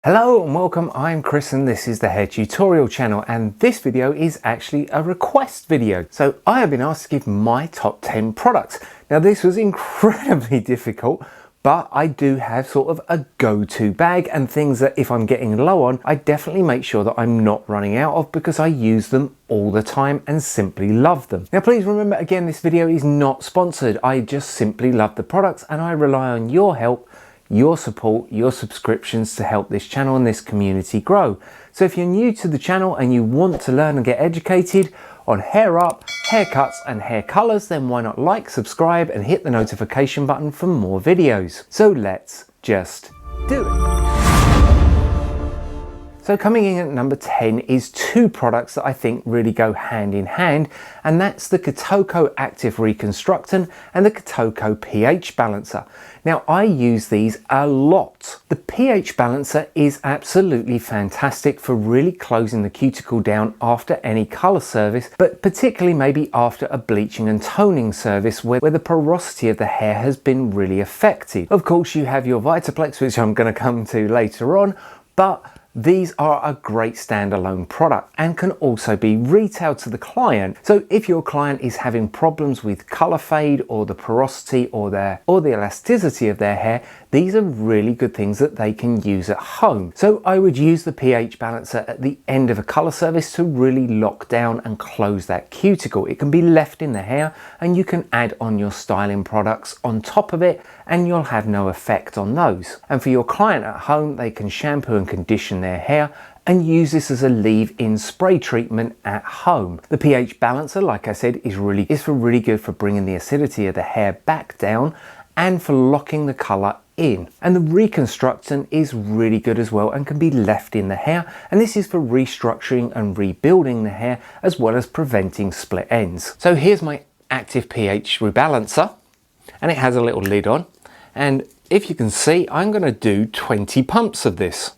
Hello and welcome, I'm Chris and this is the Hair Tutorial channel, and this video is actually a request video. So I have been asked to give my top 10 products. Now this was incredibly difficult, but I do have sort of a go-to bag and things that if I'm getting low on, I definitely make sure that I'm not running out of because I use them all the time and simply love them. Now please remember again, this video is not sponsored. I just simply love the products and I rely on your help, your support, your subscriptions to help this channel and this community grow. So if you're new to the channel and you want to learn and get educated on hair up, haircuts and hair colors, then why not like, subscribe and hit the notification button for more videos. So let's just do it. So coming in at number 10 is two products that I think really go hand in hand, and that's the Kotoko Active Reconstructant and the Kotoko pH Balancer. Now I use these a lot. The pH Balancer is absolutely fantastic for really closing the cuticle down after any color service, but particularly maybe after a bleaching and toning service where the porosity of the hair has been really affected. Of course you have your VITAPLEX, which I'm going to come to later on, but these are a great standalone product and can also be retailed to the client. So if your client is having problems with color fade or the porosity or the elasticity of their hair, these are really good things that they can use at home. So I would use the pH balancer at the end of a color service to really lock down and close that cuticle. It can be left in the hair and you can add on your styling products on top of it and you'll have no effect on those. And for your client at home, they can shampoo and condition their hair and use this as a leave-in spray treatment at home. The pH balancer, like I said, is really good for bringing the acidity of the hair back down and for locking the color in. And the reconstructant is really good as well and can be left in the hair, and this is for restructuring and rebuilding the hair as well as preventing split ends. So here's my active pH rebalancer, and it has a little lid on, and if you can see, I'm going to do 20 pumps of this.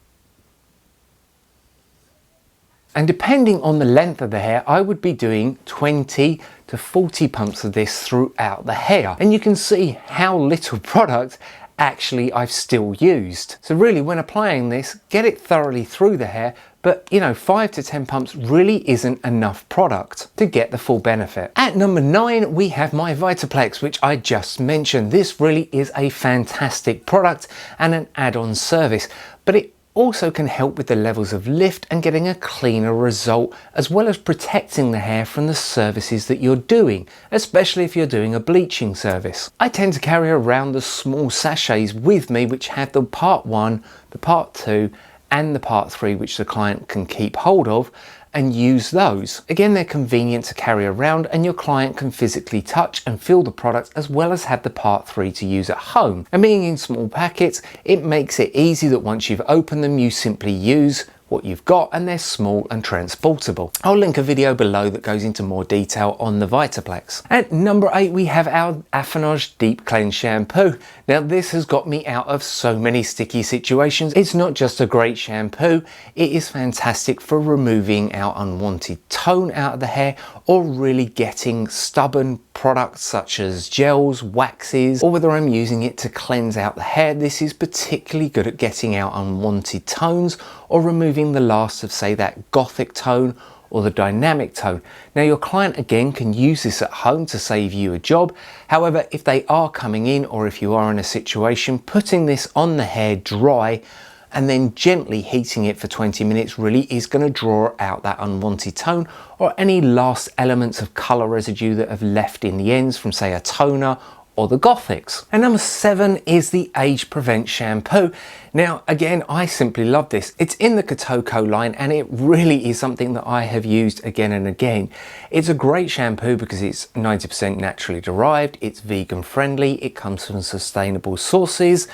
And depending on the length of the hair, I would be doing 20 to 40 pumps of this throughout the hair. And you can see how little product actually I've still used. So really when applying this, get it thoroughly through the hair, but 5 to 10 pumps really isn't enough product to get the full benefit. At number 9, we have my VITAPLEX, which I just mentioned. This really is a fantastic product and an add-on service, but it also can help with the levels of lift and getting a cleaner result, as well as protecting the hair from the services that you're doing, especially if you're doing a bleaching service. I tend to carry around the small sachets with me which have the part 1, the part 2 and the part 3 which the client can keep hold of and use those. Again, they're convenient to carry around and your client can physically touch and feel the product as well as have the part 3 to use at home. And being in small packets, it makes it easy that once you've opened them, you simply use what you've got and they're small and transportable. I'll link a video below that goes into more detail on the VITAPLEX. At number 8, we have our Affinage Deep Cleanse Shampoo. Now this has got me out of so many sticky situations. It's not just a great shampoo, it is fantastic for removing our unwanted tone out of the hair or really getting stubborn products such as gels, waxes, or whether I'm using it to cleanse out the hair. This is particularly good at getting out unwanted tones or removing the last of, say, that gothic tone or the dynamic tone. Now your client again can use this at home to save you a job. However, if they are coming in or if you are in a situation, putting this on the hair dry and then gently heating it for 20 minutes really is going to draw out that unwanted tone or any last elements of colour residue that have left in the ends from, say, a toner or the gothics. And number 7 is the Age Prevent Shampoo. Now again, I simply love this. It's in the Kotoko line and it really is something that I have used again and again. It's a great shampoo because it's 90% naturally derived, it's vegan friendly, it comes from sustainable sources,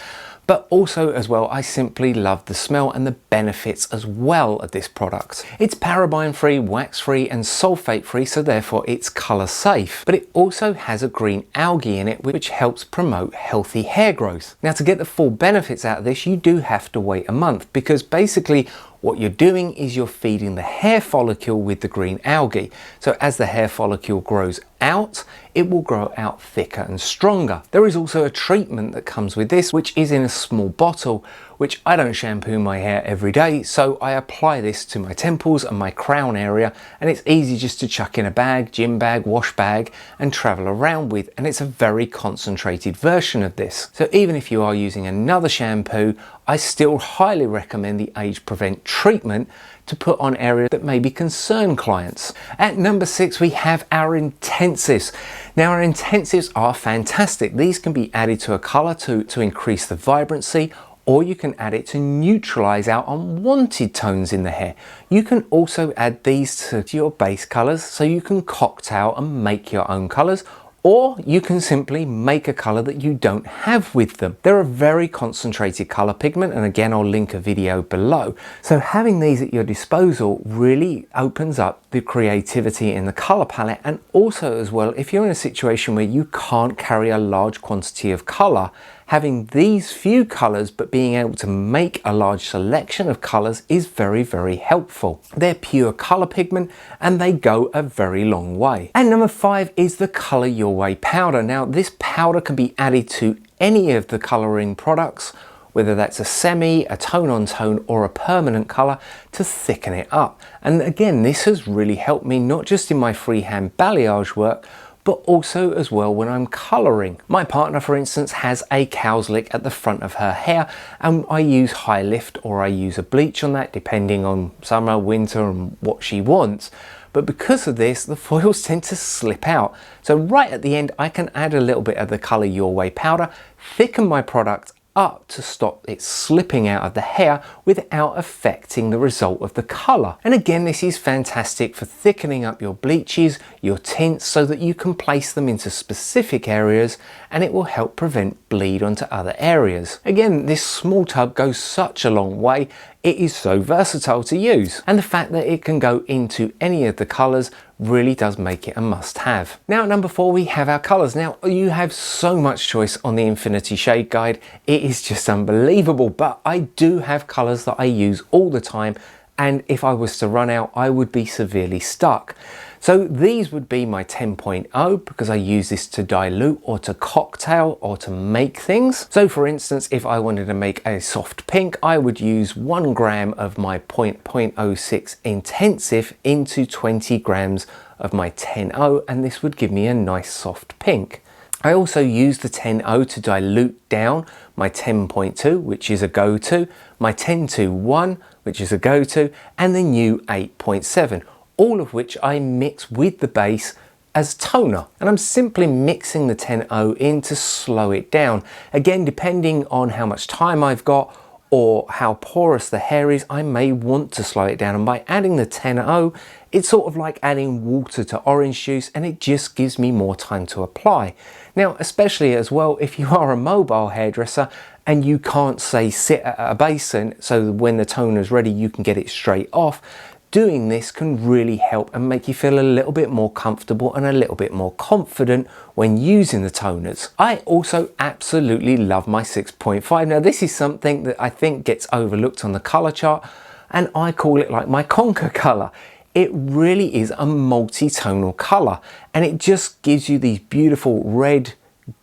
but also as well, I simply love the smell and the benefits as well of this product. It's paraben free, wax free and sulfate free, so therefore it's colour safe. But it also has a green algae in it which helps promote healthy hair growth. Now to get the full benefits out of this, you do have to wait a month because basically what you're doing is you're feeding the hair follicle with the green algae. So as the hair follicle grows out, it will grow out thicker and stronger. There is also a treatment that comes with this, which is in a small bottle, which I don't shampoo my hair every day, so I apply this to my temples and my crown area, and it's easy just to chuck in a bag, gym bag, wash bag, and travel around with, and it's a very concentrated version of this. So even if you are using another shampoo, I still highly recommend the Age Prevent treatment to put on areas that maybe concern clients. At number 6, we have our intensives. Now our intensives are fantastic. These can be added to a color to increase the vibrancy, or you can add it to neutralize out unwanted tones in the hair. You can also add these to your base colors, so you can cocktail and make your own colors, or you can simply make a color that you don't have with them. They're a very concentrated color pigment, and again I'll link a video below. So having these at your disposal really opens up the creativity in the color palette, and also as well, if you're in a situation where you can't carry a large quantity of color, having these few colors but being able to make a large selection of colors is very, very helpful. They're pure color pigment and they go a very long way. And number 5 is the Color Your Way powder. Now this powder can be added to any of the coloring products, whether that's a semi, a tone on tone, or a permanent color, to thicken it up. And again, this has really helped me not just in my freehand balayage work, but also as well when I'm colouring. My partner, for instance, has a cowslick at the front of her hair, and I use high lift or I use a bleach on that, depending on summer, winter, and what she wants. But because of this, the foils tend to slip out. So right at the end, I can add a little bit of the Colour Your Way powder, thicken my product up to stop it slipping out of the hair without affecting the result of the colour. And again, this is fantastic for thickening up your bleaches, your tints, so that you can place them into specific areas and it will help prevent bleed onto other areas. Again, this small tub goes such a long way. It is so versatile to use, and the fact that it can go into any of the colours really does make it a must-have. Now at number 4, we have our colours. Now you have so much choice on the Infinity Shade Guide, it is just unbelievable, but I do have colours that I use all the time, and if I was to run out, I would be severely stuck. So these would be my 10.0, because I use this to dilute or to cocktail or to make things. So for instance, if I wanted to make a soft pink, I would use 1 gram of my 0.06 intensive into 20 grams of my 10.0, and this would give me a nice soft pink. I also use the 10.0 to dilute down my 10.2, which is a go-to, my 10.2.1, which is a go-to, and the new 8.7. all of which I mix with the base as toner. And I'm simply mixing the 10.0 in to slow it down. Again, depending on how much time I've got or how porous the hair is, I may want to slow it down. And by adding the 10.0, it's sort of like adding water to orange juice, and it just gives me more time to apply. Now, especially as well, if you are a mobile hairdresser and you can't, say, sit at a basin, so when the toner's ready, you can get it straight off, doing this can really help and make you feel a little bit more comfortable and a little bit more confident when using the toners. I also absolutely love my 6.5. Now this is something that I think gets overlooked on the color chart, and I call it like my conquer color. It really is a multi-tonal color, and it just gives you these beautiful red,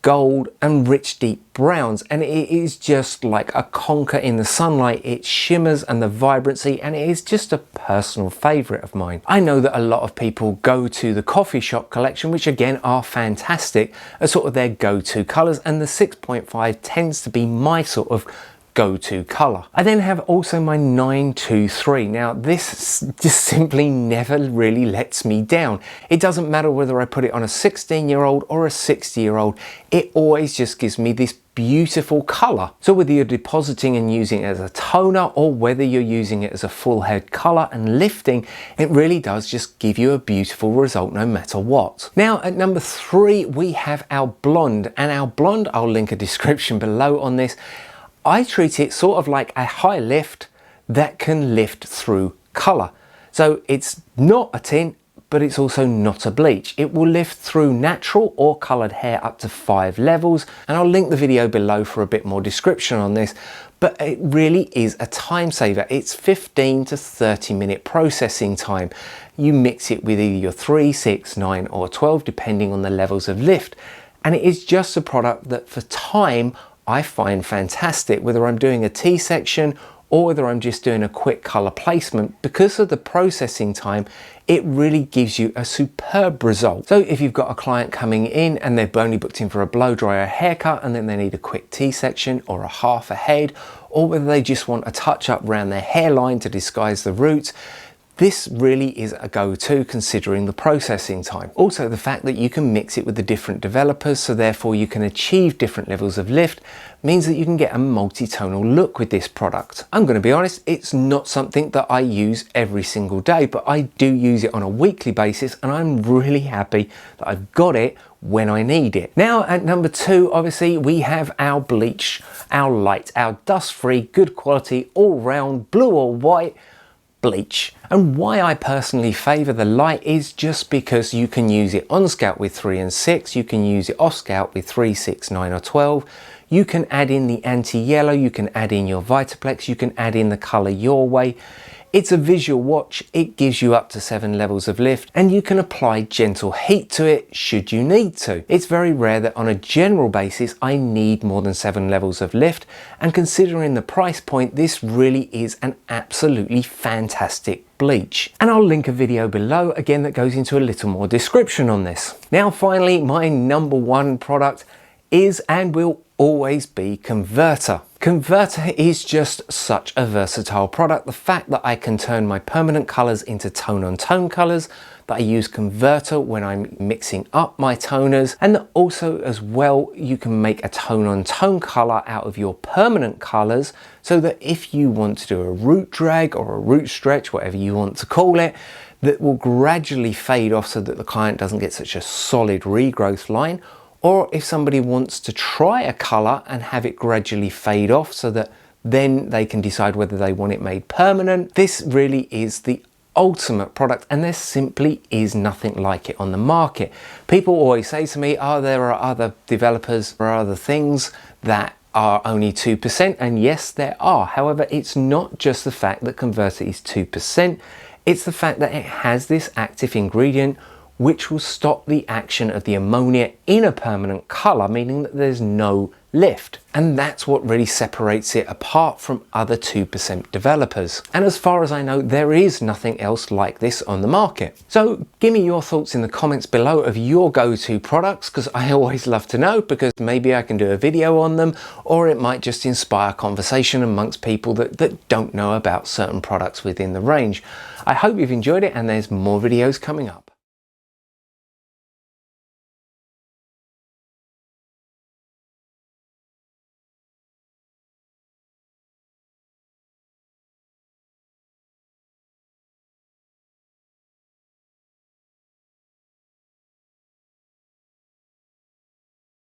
gold and rich deep browns, and it is just like a conker in the sunlight. It shimmers, and the vibrancy, and it is just a personal favorite of mine. I know that a lot of people go to the coffee shop collection, which again are fantastic, as sort of their go-to colors, and the 6.5 tends to be my sort of go-to color. I then have also my 923. Now this just simply never really lets me down. It doesn't matter whether I put it on a 16-year-old or a 60-year-old, it always just gives me this beautiful color. So whether you're depositing and using it as a toner, or whether you're using it as a full head color and lifting, it really does just give you a beautiful result no matter what. Now at number 3, we have our blonde, and our blonde, I'll link a description below on this. I treat it sort of like a high lift that can lift through colour. So it's not a tint, but it's also not a bleach. It will lift through natural or coloured hair up to 5 levels, and I'll link the video below for a bit more description on this, but it really is a time saver. It's 15 to 30 minute processing time. You mix it with either your 3, 6, 9 or 12, depending on the levels of lift, and it is just a product that for time I find fantastic, whether I'm doing a T-section or whether I'm just doing a quick color placement. Because of the processing time, it really gives you a superb result. So if you've got a client coming in and they've only booked in for a blow dry or haircut, and then they need a quick T-section or a half a head, or whether they just want a touch up around their hairline to disguise the roots, this really is a go-to considering the processing time. Also, the fact that you can mix it with the different developers, so therefore you can achieve different levels of lift, means that you can get a multi-tonal look with this product. I'm going to be honest, it's not something that I use every single day, but I do use it on a weekly basis, and I'm really happy that I've got it when I need it. Now at number 2, obviously we have our bleach, our light, our dust-free, good quality, all-round blue or white bleach. And why I personally favour the light is just because you can use it on scalp with 3 and 6, you can use it off scalp with 3, 6, 9 or 12, you can add in the anti-yellow, you can add in your VITAPLEX, you can add in the colour your way. It's a visual watch, it gives you up to 7 levels of lift, and you can apply gentle heat to it should you need to. It's very rare that on a general basis I need more than 7 levels of lift, and considering the price point, this really is an absolutely fantastic bleach. And I'll link a video below again that goes into a little more description on this. Now finally, my number 1 product is and will always be Converter. Converter is just such a versatile product. The fact that I can turn my permanent colours into tone-on-tone colours, that I use Converter when I'm mixing up my toners, and that also as well you can make a tone-on-tone colour out of your permanent colours, so that if you want to do a root drag or a root stretch, whatever you want to call it, that will gradually fade off so that the client doesn't get such a solid regrowth line. Or if somebody wants to try a colour and have it gradually fade off so that then they can decide whether they want it made permanent, this really is the ultimate product, and there simply is nothing like it on the market. People always say to me, oh, there are other developers or other things that are only 2%, and yes, there are. However, it's not just the fact that Converter is 2%, it's the fact that it has this active ingredient which will stop the action of the ammonia in a permanent colour, meaning that there's no lift. And that's what really separates it apart from other 2% developers. And as far as I know, there is nothing else like this on the market. So give me your thoughts in the comments below of your go-to products, because I always love to know, because maybe I can do a video on them, or it might just inspire conversation amongst people that don't know about certain products within the range. I hope you've enjoyed it, and there's more videos coming up.